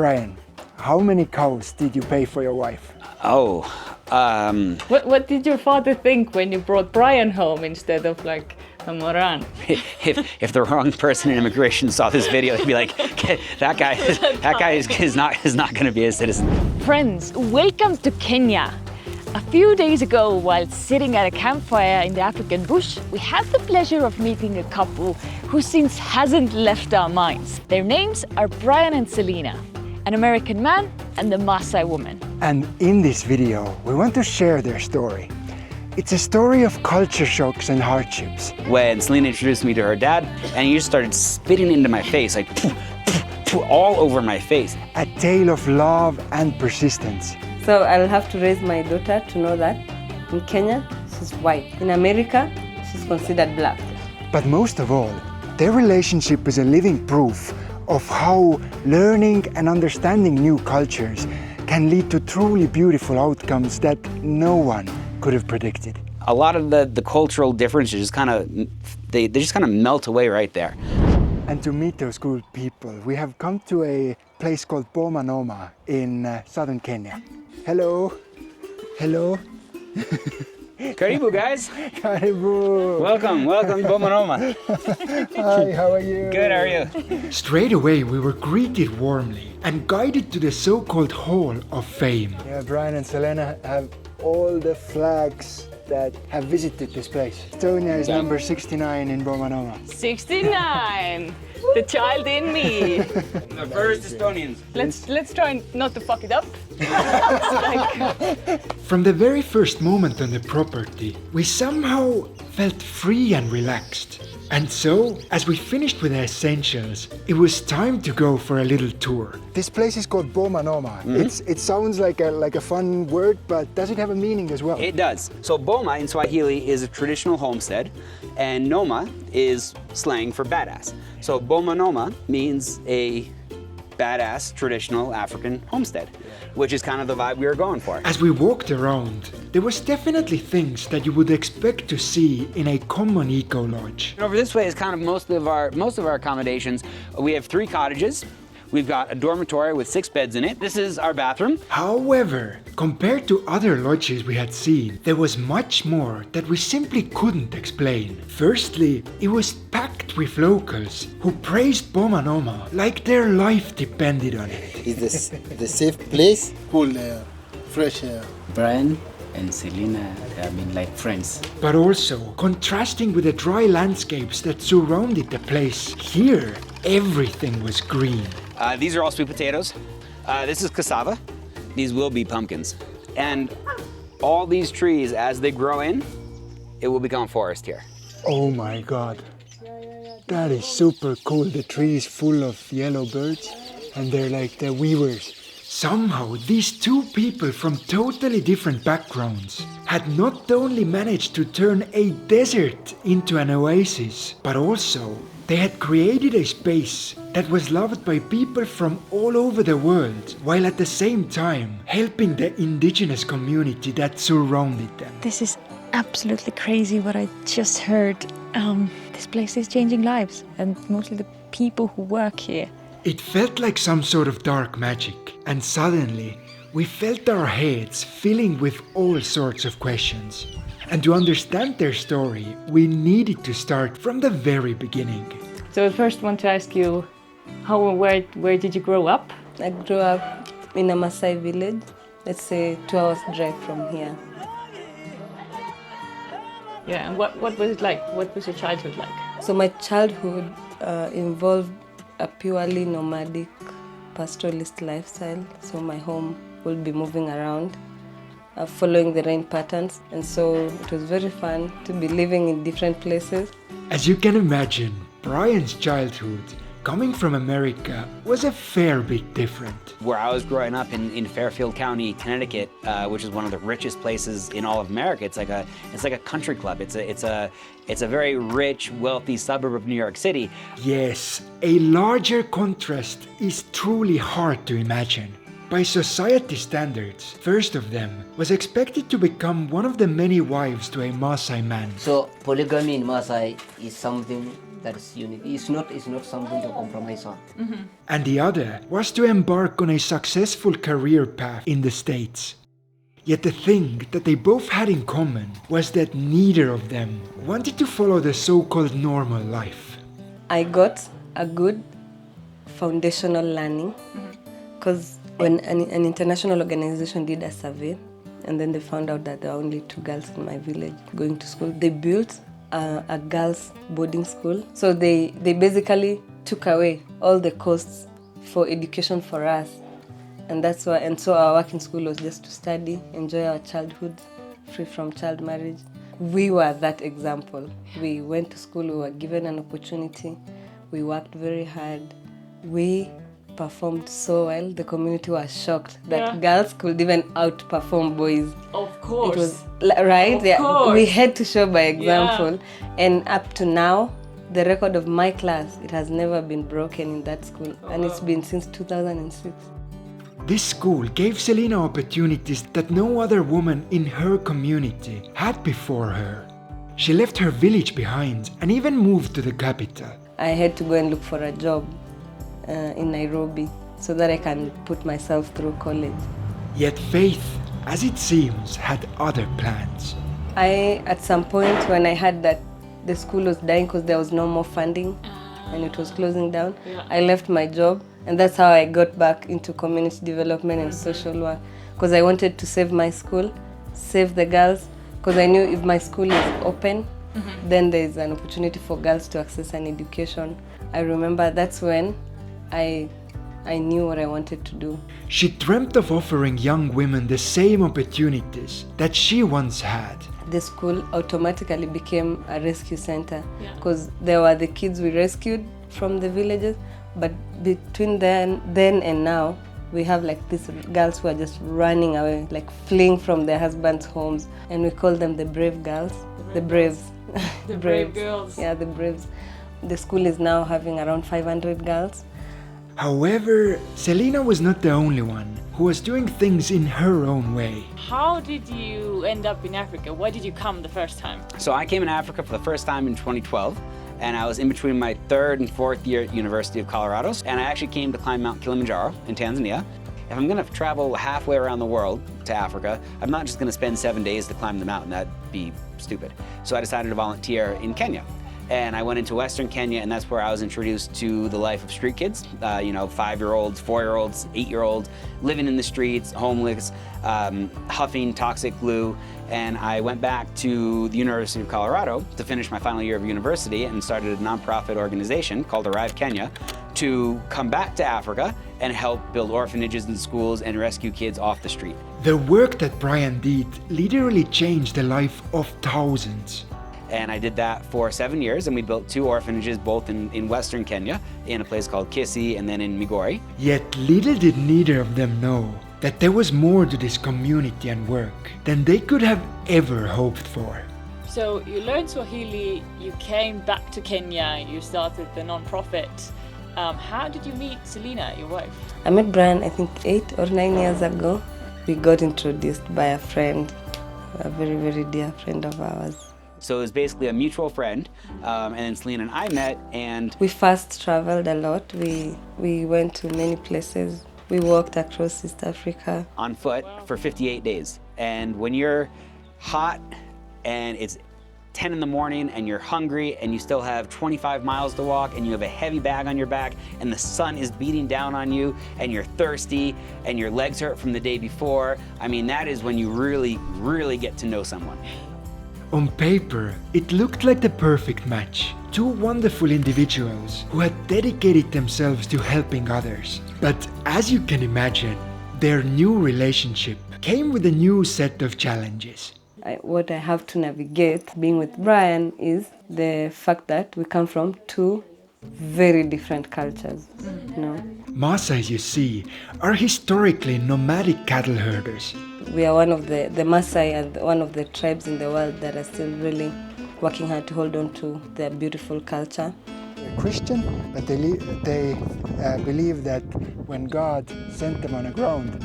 Brian, how many cows did you pay for your wife? What did your father think when you brought Brian home instead of like a Moran? If the wrong person in immigration saw this video, they'd be like, that guy is not going to be a citizen. Friends, welcome to Kenya. A few days ago, while sitting at a campfire in the African bush, we had the pleasure of meeting a couple who since hasn't left our minds. Their names are Brian and Selena, an American man and a Maasai woman. And in this video, we want to share their story. It's a story of culture shocks and hardships. When Selena introduced me to her dad, and he just started spitting into my face, like all over my face. A tale of love and persistence. So I'll have to raise my daughter to know that in Kenya, she's white. In America, she's considered black. But most of all, their relationship is a living proof of how learning and understanding new cultures can lead to truly beautiful outcomes that no one could have predicted. A lot of the cultural differences just kind of, they just kind of melt away right there. And to meet those cool people, we have come to a place called Boma Noma in southern Kenya. Hello. Hello. Karibu, guys. Karibu. Welcome to Boma Noma. Hi, how are you? Good, how are you? Straight away, we were greeted warmly and guided to the so-called Hall of Fame. Yeah, Brian and Selena have all the flags that have visited this place. Estonia is number 69 in Boma Noma. 69! The child in me. The first Estonians. Let's try not to fuck it up. From the very first moment on the property, we somehow felt free and relaxed. And so, as we finished with the essentials, it was time to go for a little tour. This place is called Boma Noma. It sounds like a fun word, but does it have a meaning as well? It does. So Boma in Swahili is a traditional homestead, and Noma is slang for badass. So Boma Noma means a badass traditional African homestead, which is kind of the vibe we were going for. As we walked around, there was definitely things that you would expect to see in a common eco lodge. And over this way is kind of most of our accommodations. We have 3 cottages. We've got a dormitory with 6 beds in it. This is our bathroom. However, compared to other lodges we had seen, there was much more that we simply couldn't explain. Firstly, it was packed with locals who praised Boma Noma like their life depended on it. It's the safe place, cool air, fresh air. Brian and Selena, they have been like friends. But also, contrasting with the dry landscapes that surrounded the place, here everything was green. These are all sweet potatoes. This is cassava. These will be pumpkins. And all these trees, as they grow in, it will become forest here. Oh my god. That is super cool. The tree is full of yellow birds and they're like the weavers. Somehow, these 2 people from totally different backgrounds had not only managed to turn a desert into an oasis, but also they had created a space that was loved by people from all over the world, while at the same time helping the indigenous community that surrounded them. This is absolutely crazy what I just heard. This place is changing lives, and mostly the people who work here. It felt like some sort of dark magic, and suddenly we felt our heads filling with all sorts of questions. And to understand their story, we needed to start from the very beginning. So I first want to ask you, where did you grow up? I grew up in a Maasai village. Let's say 2 hours drive from here. Yeah, and what was it like? What was your childhood like? So my childhood involved a purely nomadic pastoralist lifestyle. So my home would be moving around, following the rain patterns. And so it was very fun to be living in different places. As you can imagine, Brian's childhood, coming from America, was a fair bit different. Where I was growing up in Fairfield County, Connecticut, which is one of the richest places in all of America. It's like a country club. It's a very rich, wealthy suburb of New York City. Yes, a larger contrast is truly hard to imagine. By society standards, first of them was expected to become one of the many wives to a Maasai man. So polygamy in Maasai is something That is unity. It's not something to compromise on. And the other was to embark on a successful career path in the States. Yet the thing that they both had in common was that neither of them wanted to follow the so-called normal life. I got a good foundational learning because when an international organization did a survey and then they found out that there were only 2 girls in my village going to school, they built a girls' boarding school. So they basically took away all the costs for education for us. And that's why, and so our work in school was just to study, enjoy our childhood, free from child marriage. We were that example. We went to school, we were given an opportunity, we worked very hard. We performed so well, the community was shocked that girls could even outperform boys. Of course. It was, right? Of course. We had to show by example. And up to now, the record of my class, it has never been broken in that school. And it's been since 2006. This school gave Selina opportunities that no other woman in her community had before her. She left her village behind and even moved to the capital. I had to go and look for a job in Nairobi so that I can put myself through college. Yet Faith, as it seems, had other plans. At some point when I heard that the school was dying because there was no more funding and it was closing down, I left my job, and that's how I got back into community development and social work, because I wanted to save my school, save the girls, because I knew if my school is open, then there is an opportunity for girls to access an education. I remember that's when I knew what I wanted to do. She dreamt of offering young women the same opportunities that she once had. The school automatically became a rescue center because there were the kids we rescued from the villages, but between then and now, we have like these girls who are just running away, like fleeing from their husbands' homes, and we call them the brave girls, the braves. The brave girls. Yeah, the braves. The school is now having around 500 girls. However, Selina was not the only one who was doing things in her own way. How did you end up in Africa? Why did you come the first time? So I came in Africa for the first time in 2012, and I was in between my 3rd and 4th year at University of Colorado, and I actually came to climb Mount Kilimanjaro in Tanzania. If I'm gonna travel halfway around the world to Africa, I'm not just gonna spend 7 days to climb the mountain. That'd be stupid. So I decided to volunteer in Kenya. And I went into Western Kenya, and that's where I was introduced to the life of street kids. 5-year-olds, 4-year-olds, 8-year-olds, living in the streets, homeless, huffing toxic glue. And I went back to the University of Colorado to finish my final year of university and started a nonprofit organization called Arrive Kenya to come back to Africa and help build orphanages and schools and rescue kids off the street. The work that Brian did literally changed the life of thousands. And I did that for 7 years, and we built 2 orphanages, both in Western Kenya, in a place called Kisii and then in Migori. Yet little did neither of them know that there was more to this community and work than they could have ever hoped for. So you learned Swahili, you came back to Kenya, you started the non-profit. How did you meet Selina, your wife? I met Brian, I think 8 or 9 years ago. We got introduced by a friend, a very, very dear friend of ours. So it was basically a mutual friend, and then Selina and I met, and we fast traveled a lot. We went to many places. We walked across East Africa on foot for 58 days. And when you're hot and it's 10 in the morning and you're hungry and you still have 25 miles to walk and you have a heavy bag on your back and the sun is beating down on you and you're thirsty and your legs hurt from the day before, I mean, that is when you really, really get to know someone. On paper, it looked like the perfect match. 2 wonderful individuals who had dedicated themselves to helping others. But as you can imagine, their new relationship came with a new set of challenges. What I have to navigate being with Brian is the fact that we come from 2 very different cultures. Maasais, you see, are historically nomadic cattle herders. We are one of the Maasai and one of the tribes in the world that are still really working hard to hold on to their beautiful culture. They're Christian, but they believe that when God sent them on the ground,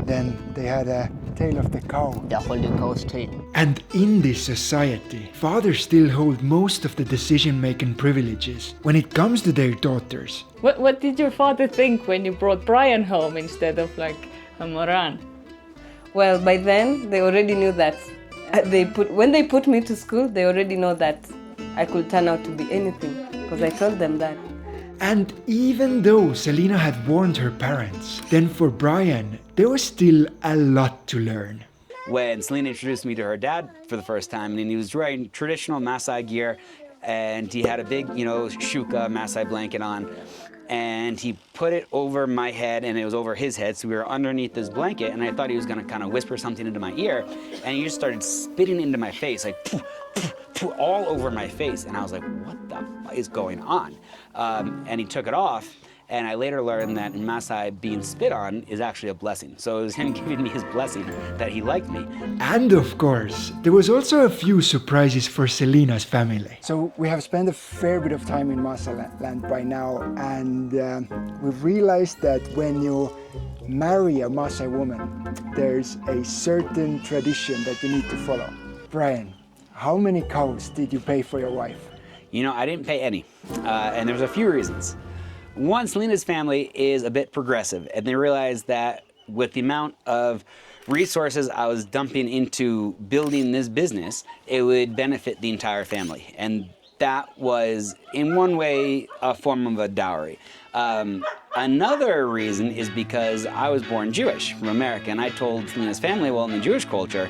then they had a tail of the cow. They're holding cow's tail. And in this society, fathers still hold most of the decision-making privileges when it comes to their daughters. What did your father think when you brought Brian home instead of like a Moran? Well, by then they already knew that when they put me to school, they already know that I could turn out to be anything because I told them that. And even though Selina had warned her parents, then for Brian, there was still a lot to learn. When Selina introduced me to her dad for the first time, and he was wearing traditional Maasai gear, and he had a big, shuka Maasai blanket on, and he put it over my head, and it was over his head, so we were underneath this blanket, and I thought he was gonna kind of whisper something into my ear, and he just started spitting into my face, like, poof, poof, poof, all over my face, and I was like, what the fuck is going on? And he took it off, and I later learned that in Maasai, being spit on is actually a blessing. So it was him giving me his blessing that he liked me. And of course, there was also a few surprises for Selina's family. So we have spent a fair bit of time in Maasai land by now, and we've realized that when you marry a Maasai woman, there's a certain tradition that you need to follow. Brian, how many cows did you pay for your wife? I didn't pay any, and there's a few reasons. One, Selina's family is a bit progressive, and they realized that with the amount of resources I was dumping into building this business, it would benefit the entire family. And that was, in one way, a form of a dowry. Another reason is because I was born Jewish from America, and I told Selina's family, well, in the Jewish culture,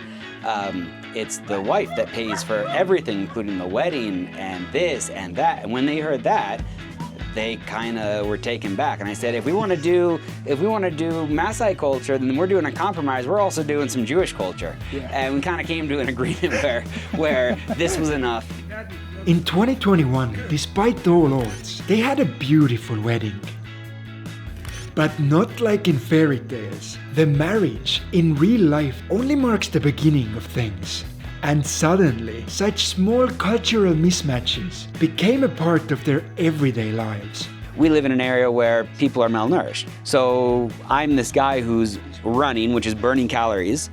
it's the wife that pays for everything, including the wedding and this and that. And when they heard that, they kind of were taken back. And I said, if we want to do Maasai culture, then we're doing a compromise. We're also doing some Jewish culture. Yeah. And we kind of came to an agreement where this was enough. In 2021, despite all odds, they had a beautiful wedding. But not like in fairy tales. The marriage in real life only marks the beginning of things. And suddenly, such small cultural mismatches became a part of their everyday lives. We live in an area where people are malnourished. So I'm this guy who's running, which is burning calories,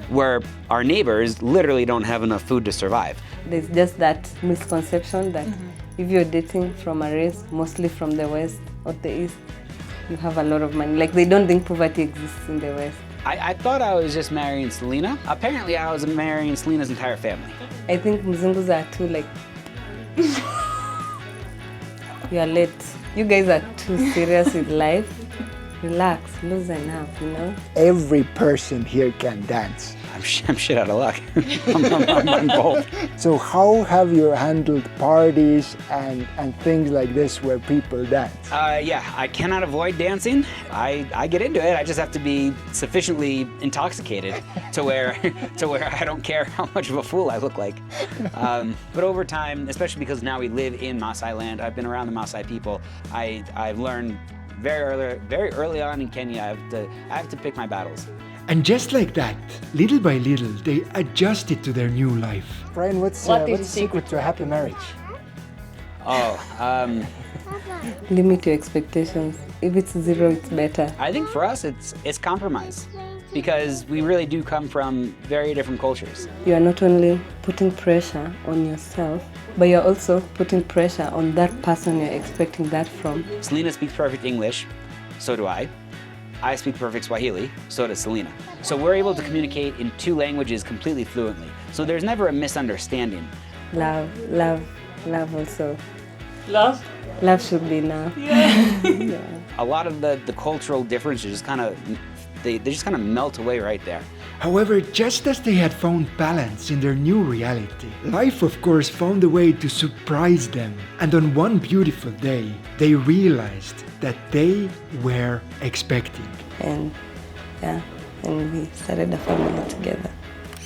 where our neighbors literally don't have enough food to survive. There's just that misconception that if you're dating from a race, mostly from the West or the East, you have a lot of money. Like, they don't think poverty exists in the West. I thought I was just marrying Selina. Apparently I was marrying Selina's entire family. I think Mzungus are too you are late. You guys are too serious with life. Relax, loosen up, Every person here can dance. I'm shit out of luck. I'm both. So how have you handled parties and things like this where people dance? Yeah, I cannot avoid dancing. I get into it. I just have to be sufficiently intoxicated to where I don't care how much of a fool I look like. But over time, especially because now we live in Maasai land, I've been around the Maasai people. I've learned very early on in Kenya, I have to pick my battles. And just like that, little by little, they adjusted to their new life. Brian, what's the secret to a happy marriage? Limit your expectations. If it's 0, it's better. I think for us, it's compromise, because we really do come from very different cultures. You are not only putting pressure on yourself, but you're also putting pressure on that person you're expecting that from. Selina speaks perfect English, so do I. I speak perfect Swahili, so does Selina. So we're able to communicate in 2 languages completely fluently. So there's never a misunderstanding. Love also. Love? Love should be enough. Yeah. A lot of the cultural differences just kind of, they just kind of melt away right there. However, just as they had found balance in their new reality, life of course found a way to surprise them. And on one beautiful day, they realized that they were expecting. And we started a family together.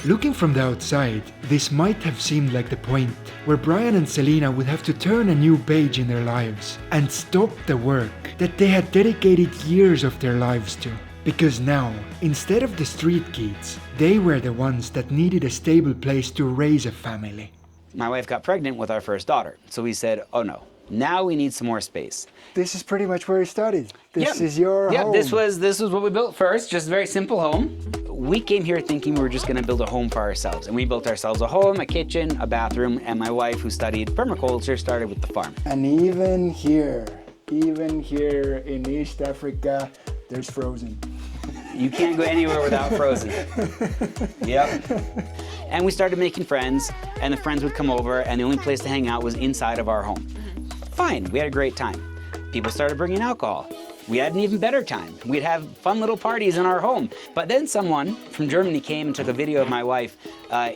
Looking from the outside, this might have seemed like the point where Brian and Selina would have to turn a new page in their lives and stop the work that they had dedicated years of their lives to. Because now, instead of the street kids, they were the ones that needed a stable place to raise a family. My wife got pregnant with our first daughter, so we said, oh no, now we need some more space. This is pretty much where it started. This Yep. is your home. This was what we built first, just a very simple home. we came here thinking we were just gonna build a home for ourselves. And we built ourselves a home, a kitchen, a bathroom, and my wife, who studied permaculture, started with the farm. And even here in East Africa, there's frozen. You can't go anywhere without frozen. Yep. And we started making friends, and the friends would come over, and the only place to hang out was inside of our home. Fine, we had a great time. People started bringing alcohol. We had an even better time. We'd have fun little parties in our home. But then someone from Germany came and took a video of my wife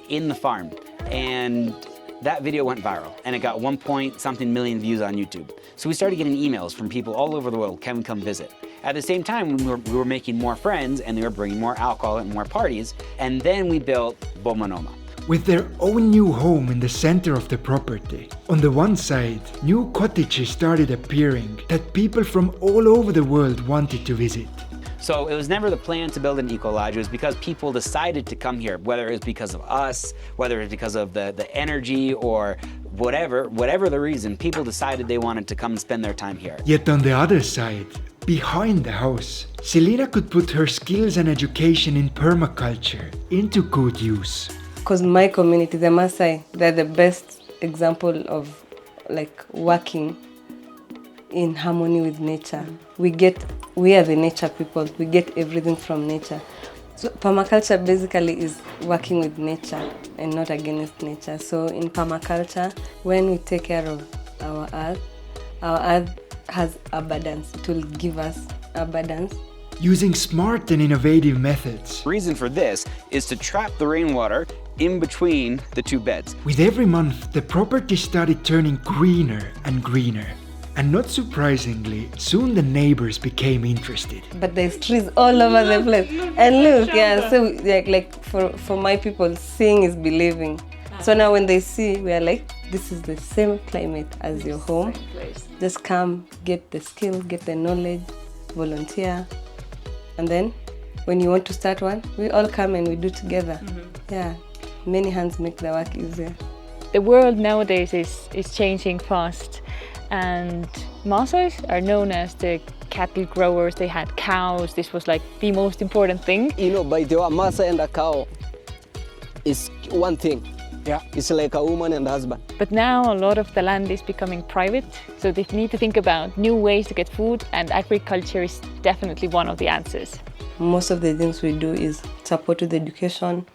in the farm, and that video went viral, and it got 1-point-something million views on YouTube. So we started getting emails from people all over the world, can we come visit? At the same time, we were making more friends, and they were bringing more alcohol and more parties, and then we built Boma Noma. With their own new home in the center of the property. On the one side, new cottages started appearing that people from all over the world wanted to visit. So it was never the plan to build an eco-lodge. It was because people decided to come here, whether it was because of us, whether it was because of the energy, or whatever the reason, people decided they wanted to come and spend their time here. Yet on the other side, behind the house, Selina could put her skills and education in permaculture into good use. Because my community, the Maasai, they're the best example of like working in harmony with nature. We are the nature people. We get everything from nature. So permaculture basically is working with nature and not against nature. So in permaculture, when we take care of our earth has abundance. It will give us abundance. Using smart and innovative methods. The reason for this is to trap the rainwater in between the two beds. With every month, the property started turning greener and greener. And not surprisingly, soon the neighbors became interested. But there's trees all over the place. And look, yeah, so like for my people, seeing is believing. So now when they see, we are like, this is the same climate as your home. Just come, get the skill, get the knowledge, volunteer. And then when you want to start one, we all come and we do together. Yeah, many hands make the work easier. The world nowadays is changing fast, and Maasais are known as the cattle growers. They had cows. This was like the most important thing. You know, by the way, Maasai and a cow is one thing. Yeah. It's like a woman and a husband. But now a lot of the land is becoming private, so they need to think about new ways to get food, and agriculture is definitely one of the answers. Most of the things we do is support with education.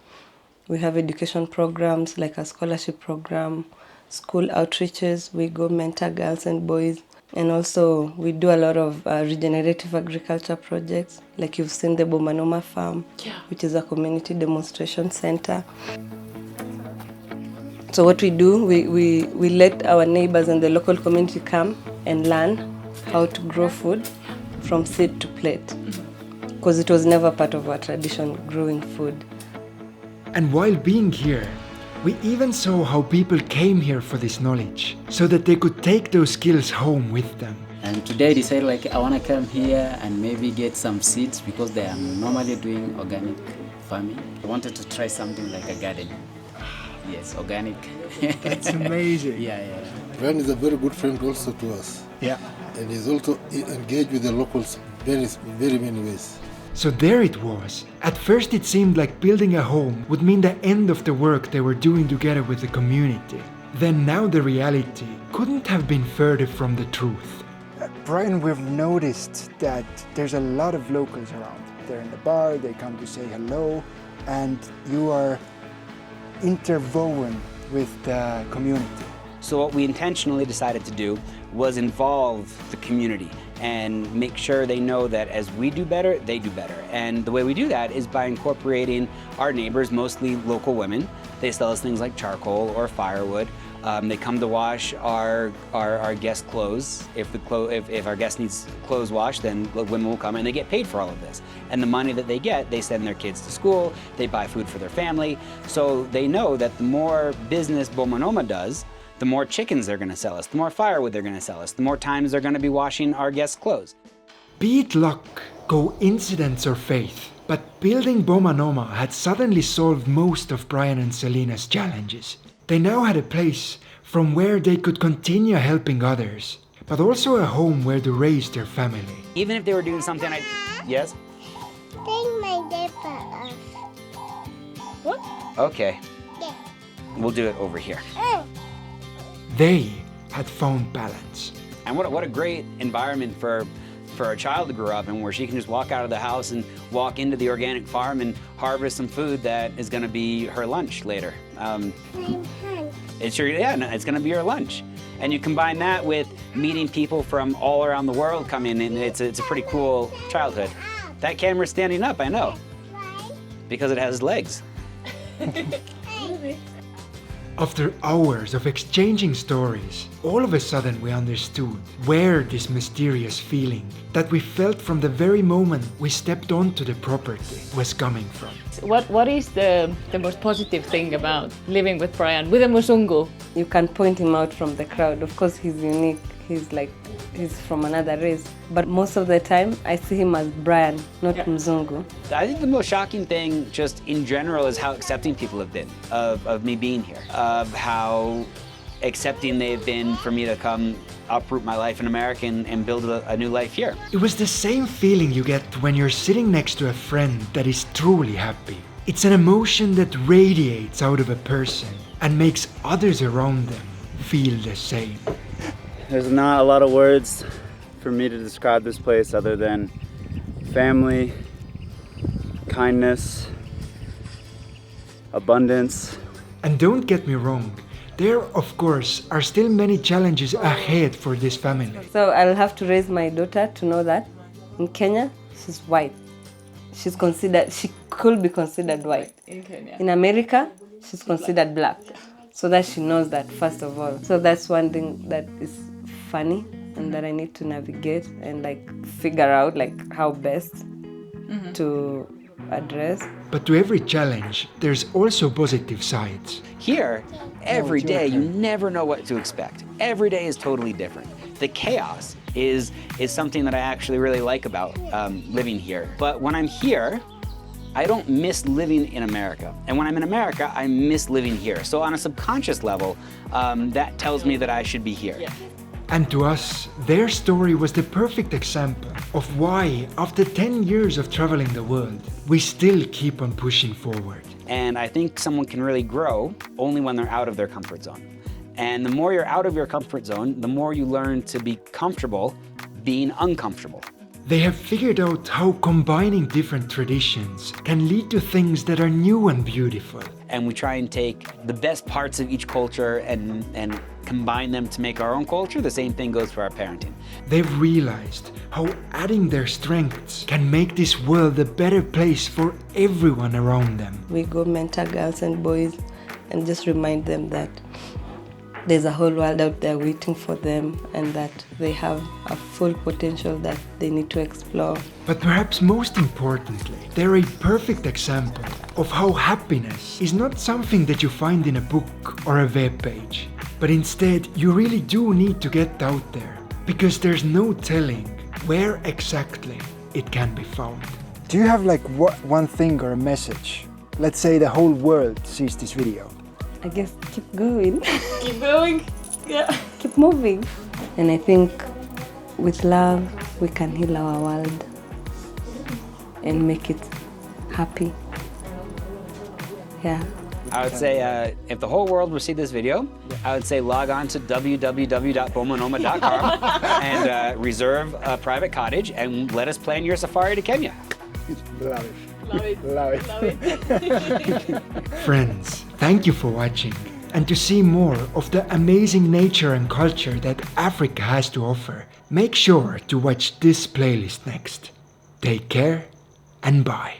We have education programs like a scholarship program, school outreaches. We go mentor girls and boys. And also we do a lot of regenerative agriculture projects. Like you've seen the Boma Noma farm, which is a community demonstration center. So what we do, we let our neighbors and the local community come and learn how to grow food from seed to plate. Because it was never part of our tradition, growing food. And while being here, we even saw how people came here for this knowledge, so that they could take those skills home with them. And today I decided like I want to come here and maybe get some seeds because they are normally doing organic farming. I wanted to try something like a garden. Yes, organic. That's amazing. Yeah. Brian is a very good friend also to us. Yeah. And he's also engaged with the locals very many ways. So there it was. At first it seemed like building a home would mean the end of the work they were doing together with the community. Then now the reality couldn't have been further from the truth. Brian, we've noticed that there's a lot of locals around. They're in the bar, they come to say hello, and you are interwoven with the community. So what we intentionally decided to do was involve the community and make sure they know that as we do better, they do better. And the way we do that is by incorporating our neighbors, mostly local women. They sell us things like charcoal or firewood. They come to wash our guest clothes. If our guest needs clothes washed, then the women will come and they get paid for all of this. And the money that they get, they send their kids to school, they buy food for their family. So they know that the more business Boma Noma does, the more chickens they're going to sell us, the more firewood they're going to sell us, the more times they're going to be washing our guests' clothes. Be it luck, coincidence or faith, but building Boma Noma had suddenly solved most of Brian and Selina's challenges. They now had a place from where they could continue helping others, but also a home where to raise their family. Even if they were doing something, yes? take my diaper off. What? Okay, Yeah. we'll do it over here. They had found balance. And what a great environment for a child to grow up in, where she can just walk out of the house and walk into the organic farm and harvest some food that is going to be her lunch later. It's going to be her lunch. And you combine that with meeting people from all around the world coming in, it's a pretty cool childhood. That camera's standing up, I know, because it has legs. After hours of exchanging stories, all of a sudden we understood where this mysterious feeling that we felt from the very moment we stepped onto the property was coming from. What is the most positive thing about living with Brian, with a Musungu? You can point him out from the crowd. Of course, he's unique. He's from another race. But most of the time, I see him as Brian, not Mzungu. I think the most shocking thing just in general is how accepting people have been of me being here, of how accepting they've been for me to come uproot my life in America and build a new life here. It was the same feeling you get when you're sitting next to a friend that is truly happy. It's an emotion that radiates out of a person and makes others around them feel the same. There's not a lot of words for me to describe this place other than family, kindness, abundance. And don't get me wrong, there of course are still many challenges ahead for this family. So I'll have to raise my daughter to know that in Kenya, she's white. She could be considered white. In Kenya. In America, she's considered black. So that she knows that first of all. So that's one thing that is funny and that I need to navigate and figure out how best to address. But to every challenge, there's also positive sides. Here, every day you never know what to expect. Every day is totally different. The chaos is something that I actually really like about living here. But when I'm here, I don't miss living in America. And when I'm in America, I miss living here. So on a subconscious level, that tells me that I should be here. Yeah. And to us, their story was the perfect example of why, after 10 years of traveling the world, we still keep on pushing forward. And I think someone can really grow only when they're out of their comfort zone. And the more you're out of your comfort zone, the more you learn to be comfortable being uncomfortable. They have figured out how combining different traditions can lead to things that are new and beautiful. And we try and take the best parts of each culture and combine them to make our own culture. The same thing goes for our parenting. They've realized how adding their strengths can make this world a better place for everyone around them. We go mentor girls and boys and just remind them that there's a whole world out there waiting for them and that they have a full potential that they need to explore. But perhaps most importantly, they're a perfect example of how happiness is not something that you find in a book or a web page, but instead you really do need to get out there, because there's no telling where exactly it can be found. Do you have one thing or a message? Let's say the whole world sees this video. I guess keep going. Keep going. Yeah. Keep moving. And I think with love, we can heal our world and make it happy. Yeah. I would say if the whole world would see this video, I would say log on to www.bomanoma.com and reserve a private cottage and let us plan your safari to Kenya. Love it. Love it. Love it. Love it. Friends, thank you for watching. And to see more of the amazing nature and culture that Africa has to offer, make sure to watch this playlist next. Take care and bye.